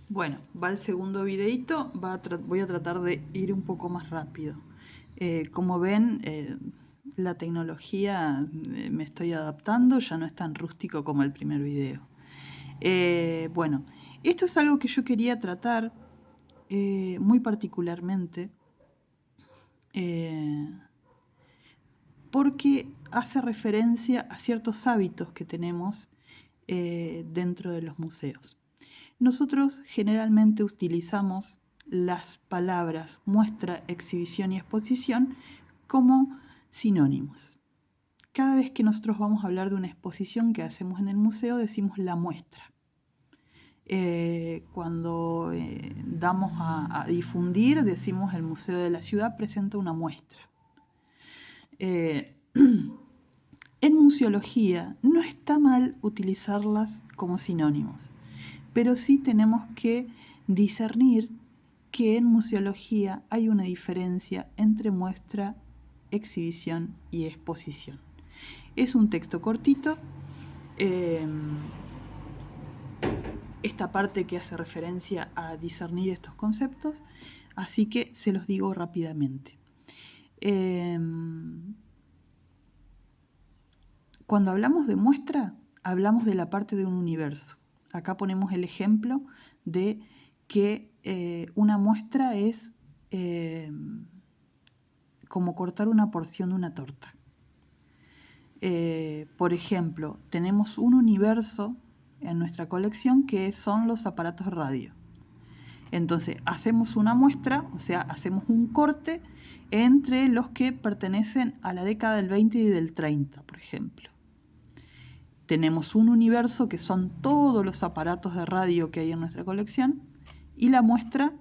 Bueno, va el segundo videito, voy a tratar de ir un poco más rápido. Como ven, la tecnología me estoy adaptando, ya no es tan rústico como el primer video. Bueno, esto es algo que yo quería tratar muy particularmente porque hace referencia a ciertos hábitos que tenemos dentro de los museos. Nosotros generalmente utilizamos las palabras muestra, exhibición y exposición como sinónimos. Cada vez que nosotros vamos a hablar de una exposición que hacemos en el museo, decimos la muestra. Cuando damos a difundir, decimos el Museo de la Ciudad presenta una muestra. En museología no está mal utilizarlas como sinónimos, pero sí tenemos que discernir que en museología hay una diferencia entre muestra, exhibición y exposición. Es un texto cortito, esta parte que hace referencia a discernir estos conceptos, así que se los digo rápidamente. Cuando hablamos de muestra, hablamos de la parte de un universo. Acá ponemos el ejemplo de que una muestra es como cortar una porción de una torta. Por ejemplo, tenemos un universo en nuestra colección que son los aparatos radio. Entonces, hacemos una muestra, o sea, hacemos un corte entre los que pertenecen a la década del 20 y del 30, por ejemplo. Tenemos un universo que son todos los aparatos de radio que hay en nuestra colección y la muestra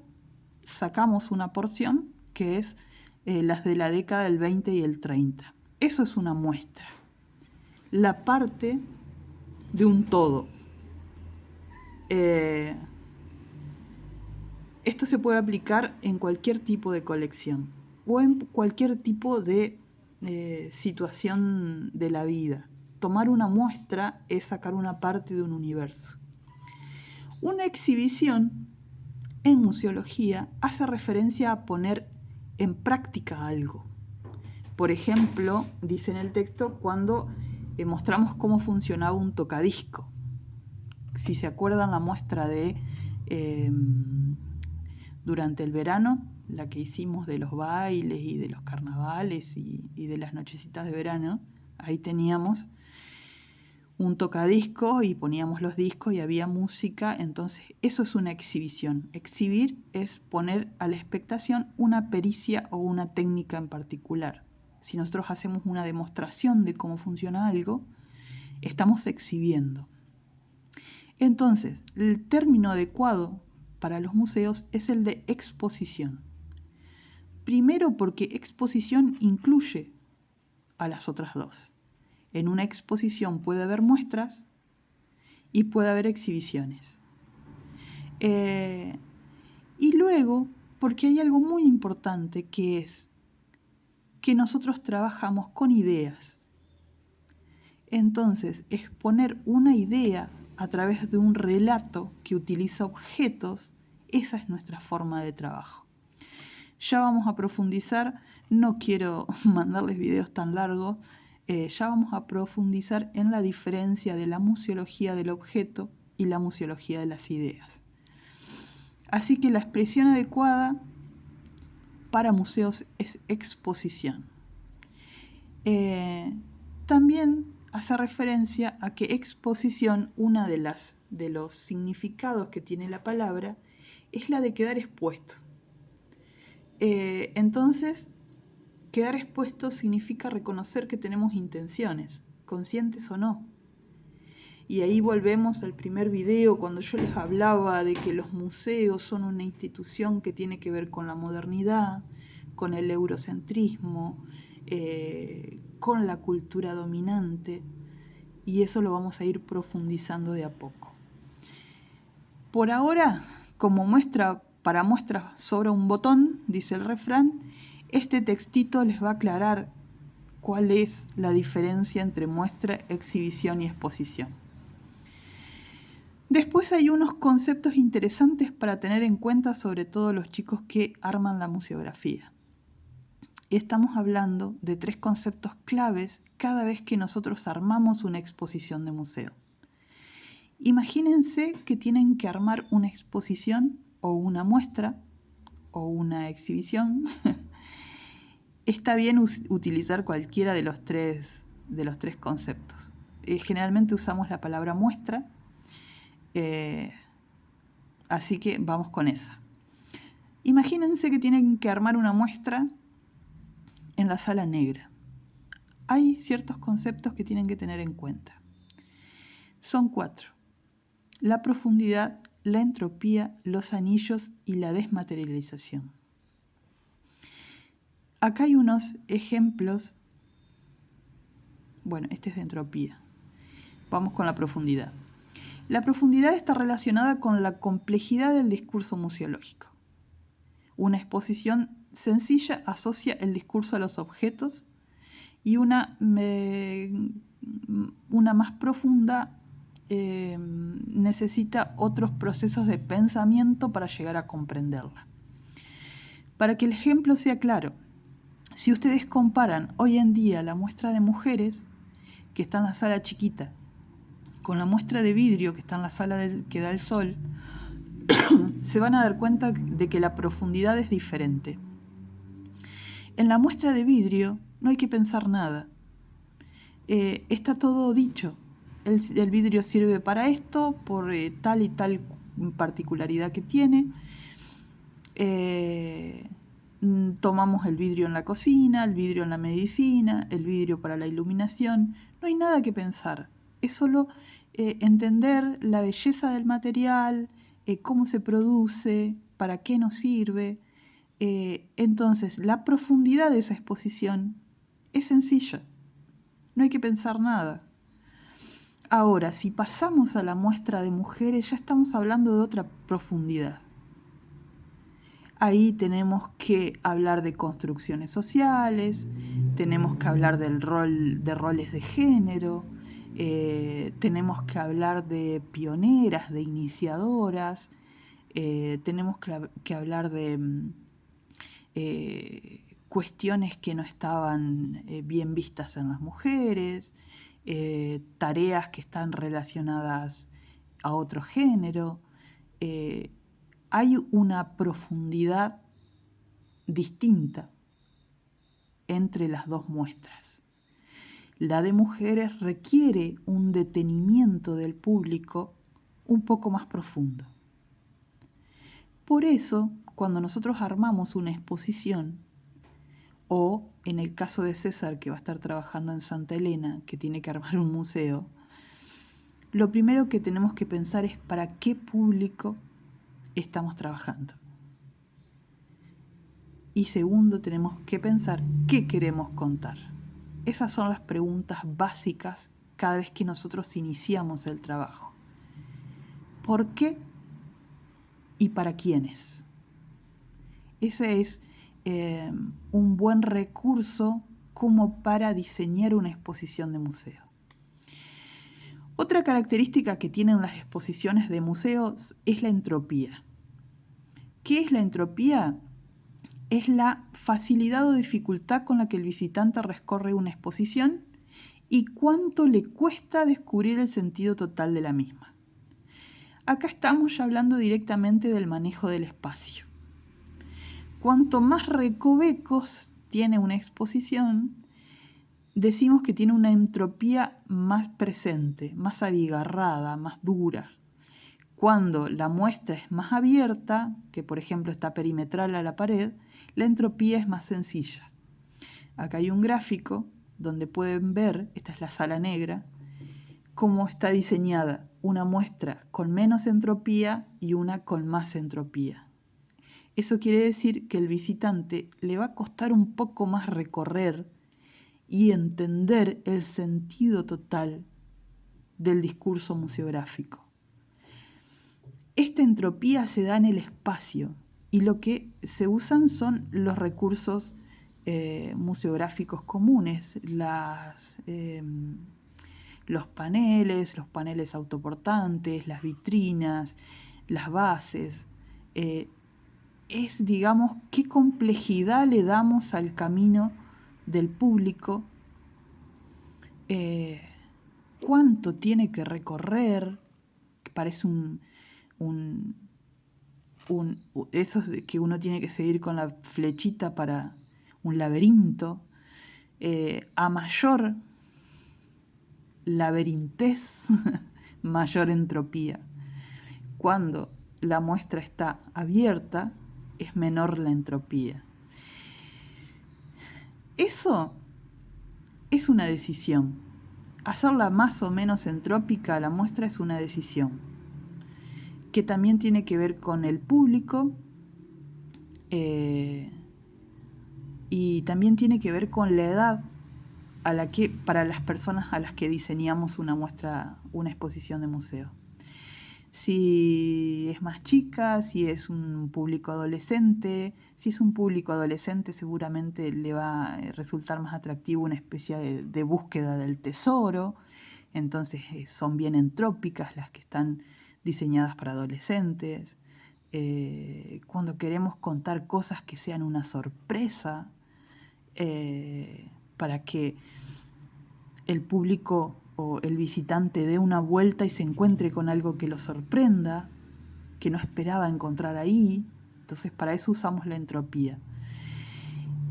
sacamos una porción que es las de la década del 20 y el 30. Eso es una muestra. La parte de un todo. Esto se puede aplicar en cualquier tipo de colección o en cualquier tipo de situación de la vida. Tomar una muestra es sacar una parte de un universo. Una exhibición en museología hace referencia a poner en práctica algo. Por ejemplo, dice en el texto cuando mostramos cómo funcionaba un tocadisco. Si se acuerdan la muestra de durante el verano, la que hicimos de los bailes y de los carnavales y de las nochecitas de verano, ahí teníamos un tocadiscos y poníamos los discos y había música, entonces eso es una exhibición. Exhibir es poner a la expectación una pericia o una técnica en particular. Si nosotros hacemos una demostración de cómo funciona algo, estamos exhibiendo. Entonces, el término adecuado para los museos es el de exposición. Primero porque exposición incluye a las otras dos. En una exposición puede haber muestras y puede haber exhibiciones. Y luego, porque hay algo muy importante que es que nosotros trabajamos con ideas. Entonces, exponer una idea a través de un relato que utiliza objetos, esa es nuestra forma de trabajo. Ya vamos a profundizar, no quiero mandarles videos tan largos, ya vamos a profundizar en la diferencia de la museología del objeto y la museología de las ideas. Así que la expresión adecuada para museos es exposición. También hace referencia a que exposición, una de los significados que tiene la palabra, es la de quedar expuesto. Entonces, quedar expuesto significa reconocer que tenemos intenciones, conscientes o no. Y ahí volvemos al primer video cuando yo les hablaba de que los museos son una institución que tiene que ver con la modernidad, con el eurocentrismo, con la cultura dominante, y eso lo vamos a ir profundizando de a poco. Por ahora, como muestra, para muestras sobra un botón, dice el refrán, este textito les va a aclarar cuál es la diferencia entre muestra, exhibición y exposición. Después hay unos conceptos interesantes para tener en cuenta, sobre todo los chicos que arman la museografía. Estamos hablando de 3 conceptos claves cada vez que nosotros armamos una exposición de museo. Imagínense que tienen que armar una exposición o una muestra o una exhibición. Está bien utilizar cualquiera de los tres conceptos. Generalmente usamos la palabra muestra, así que vamos con esa. Imagínense que tienen que armar una muestra en la sala negra. Hay ciertos conceptos que tienen que tener en cuenta. Son 4. La profundidad, la entropía, los anillos y la desmaterialización. Acá hay unos ejemplos. Bueno, este es de entropía. Vamos con la profundidad. La profundidad está relacionada con la complejidad del discurso museológico. Una exposición sencilla asocia el discurso a los objetos y una más profunda necesita otros procesos de pensamiento para llegar a comprenderla. Para que el ejemplo sea claro, si ustedes comparan hoy en día la muestra de mujeres que está en la sala chiquita con la muestra de vidrio que está en la sala que da el sol, se van a dar cuenta de que la profundidad es diferente. En la muestra de vidrio no hay que pensar nada. Está todo dicho. El vidrio sirve para esto, por tal y tal particularidad que tiene. Tomamos el vidrio en la cocina, el vidrio en la medicina, el vidrio para la iluminación. No hay nada que pensar. Es solo entender la belleza del material, cómo se produce, para qué nos sirve. Entonces, la profundidad de esa exposición es sencilla. No hay que pensar nada. Ahora, si pasamos a la muestra de mujeres, ya estamos hablando de otra profundidad. Ahí tenemos que hablar de construcciones sociales, tenemos que hablar de roles de género, tenemos que hablar de pioneras, de iniciadoras, tenemos que hablar de cuestiones que no estaban bien vistas en las mujeres, tareas que están relacionadas a otro género. Hay una profundidad distinta entre las dos muestras. La de mujeres requiere un detenimiento del público un poco más profundo. Por eso, cuando nosotros armamos una exposición, o en el caso de César, que va a estar trabajando en Santa Elena, que tiene que armar un museo, lo primero que tenemos que pensar es para qué público estamos trabajando. Y segundo, tenemos que pensar qué queremos contar. Esas son las preguntas básicas cada vez que nosotros iniciamos el trabajo. ¿Por qué y para quiénes? Ese es un buen recurso como para diseñar una exposición de museo. Otra característica que tienen las exposiciones de museos es la entropía. ¿Qué es la entropía? Es la facilidad o dificultad con la que el visitante recorre una exposición y cuánto le cuesta descubrir el sentido total de la misma. Acá estamos ya hablando directamente del manejo del espacio. Cuanto más recovecos tiene una exposición, decimos que tiene una entropía más presente, más abigarrada, más dura. Cuando la muestra es más abierta, que por ejemplo está perimetral a la pared, la entropía es más sencilla. Acá hay un gráfico donde pueden ver, esta es la sala negra, cómo está diseñada una muestra con menos entropía y una con más entropía. Eso quiere decir que el visitante le va a costar un poco más recorrer y entender el sentido total del discurso museográfico. Esta entropía se da en el espacio y lo que se usan son los recursos museográficos comunes, los paneles autoportantes, las vitrinas, las bases. Es, digamos, qué complejidad le damos al camino del público, cuánto tiene que recorrer, que parece eso que uno tiene que seguir con la flechita para un laberinto. A mayor laberintez, mayor entropía. Cuando la muestra está abierta, es menor la entropía. Eso es una decisión. Hacerla más o menos entrópica, la muestra es una decisión, que también tiene que ver con el público, y también tiene que ver con la edad para las personas a las que diseñamos una muestra, una exposición de museo. Si es más chica, si es un público adolescente. Si es un público adolescente, seguramente le va a resultar más atractivo una especie de búsqueda del tesoro. Entonces son bien entrópicas las que están diseñadas para adolescentes. Cuando queremos contar cosas que sean una sorpresa, para que el público o el visitante dé una vuelta y se encuentre con algo que lo sorprenda, que no esperaba encontrar ahí. Entonces, para eso usamos la entropía.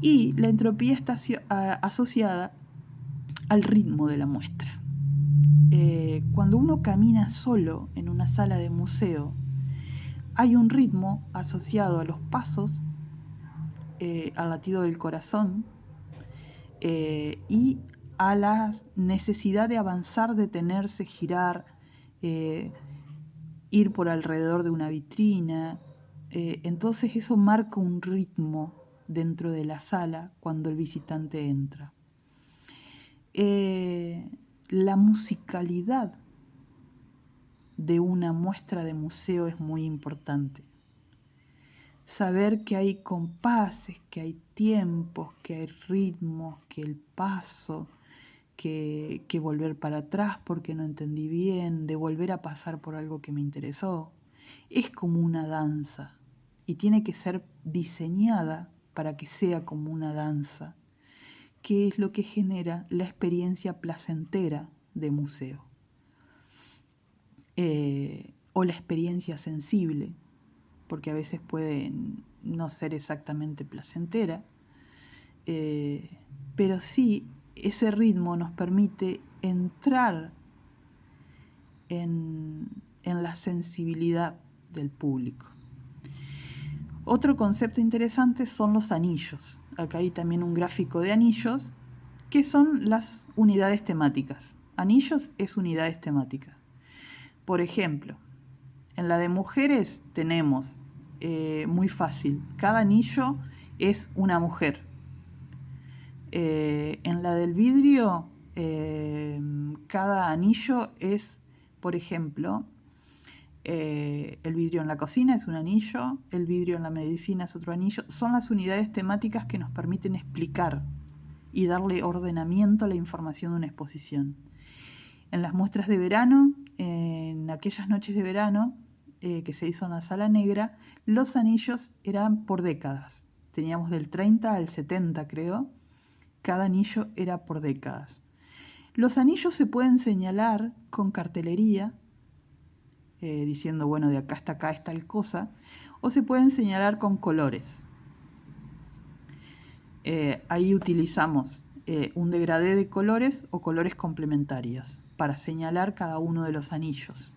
Y la entropía está asociada al ritmo de la muestra. Cuando uno camina solo en una sala de museo, hay un ritmo asociado a los pasos, al latido del corazón, y a la necesidad de avanzar, detenerse, girar, ir por alrededor de una vitrina. Entonces eso marca un ritmo dentro de la sala cuando el visitante entra. La musicalidad de una muestra de museo es muy importante. Saber que hay compases, que hay tiempos, que hay ritmos, que el paso, que volver para atrás porque no entendí bien, de volver a pasar por algo que me interesó. Es como una danza y tiene que ser diseñada para que sea como una danza, que es lo que genera la experiencia placentera de museo, o la experiencia sensible, porque a veces puede no ser exactamente placentera, pero sí ese ritmo nos permite entrar en la sensibilidad del público. Otro concepto interesante son los anillos. Acá hay también un gráfico de anillos, que son las unidades temáticas. Anillos es unidades temáticas. Por ejemplo, en la de mujeres tenemos, muy fácil, cada anillo es una mujer. En la del vidrio, cada anillo es, por ejemplo, el vidrio en la cocina es un anillo, el vidrio en la medicina es otro anillo. Son las unidades temáticas que nos permiten explicar y darle ordenamiento a la información de una exposición. En las muestras de verano, en aquellas noches de verano que se hizo en la Sala Negra, los anillos eran por décadas. Teníamos del 30 al 70, creo. Cada anillo era por décadas. Los anillos se pueden señalar con cartelería, diciendo, bueno, de acá hasta acá es tal cosa, o se pueden señalar con colores. Ahí utilizamos un degradé de colores o colores complementarios para señalar cada uno de los anillos.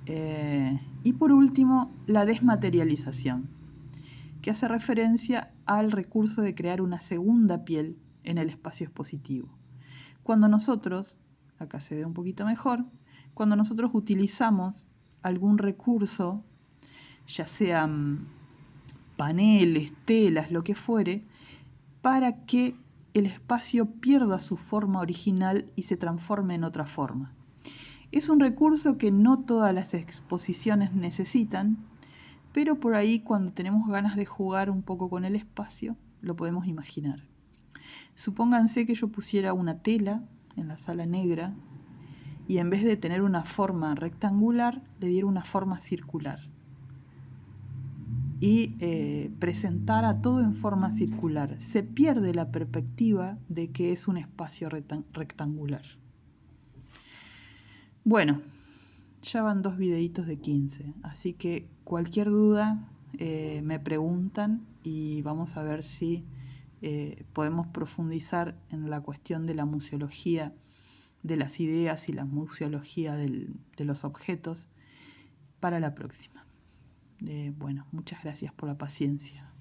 Y por último, la desmaterialización, que hace referencia al recurso de crear una segunda piel en el espacio expositivo. Cuando nosotros, acá se ve un poquito mejor, cuando nosotros utilizamos algún recurso, ya sean paneles, telas, lo que fuere, para que el espacio pierda su forma original y se transforme en otra forma. Es un recurso que no todas las exposiciones necesitan, pero por ahí cuando tenemos ganas de jugar un poco con el espacio, lo podemos imaginar. Supónganse que yo pusiera una tela en la sala negra, y en vez de tener una forma rectangular, le diera una forma circular. Y presentara todo en forma circular. Se pierde la perspectiva de que es un espacio rectangular. Bueno, ya van 2 videitos de 15, así que cualquier duda me preguntan y vamos a ver si podemos profundizar en la cuestión de la museología de las ideas y la museología de los objetos para la próxima. Bueno, muchas gracias por la paciencia.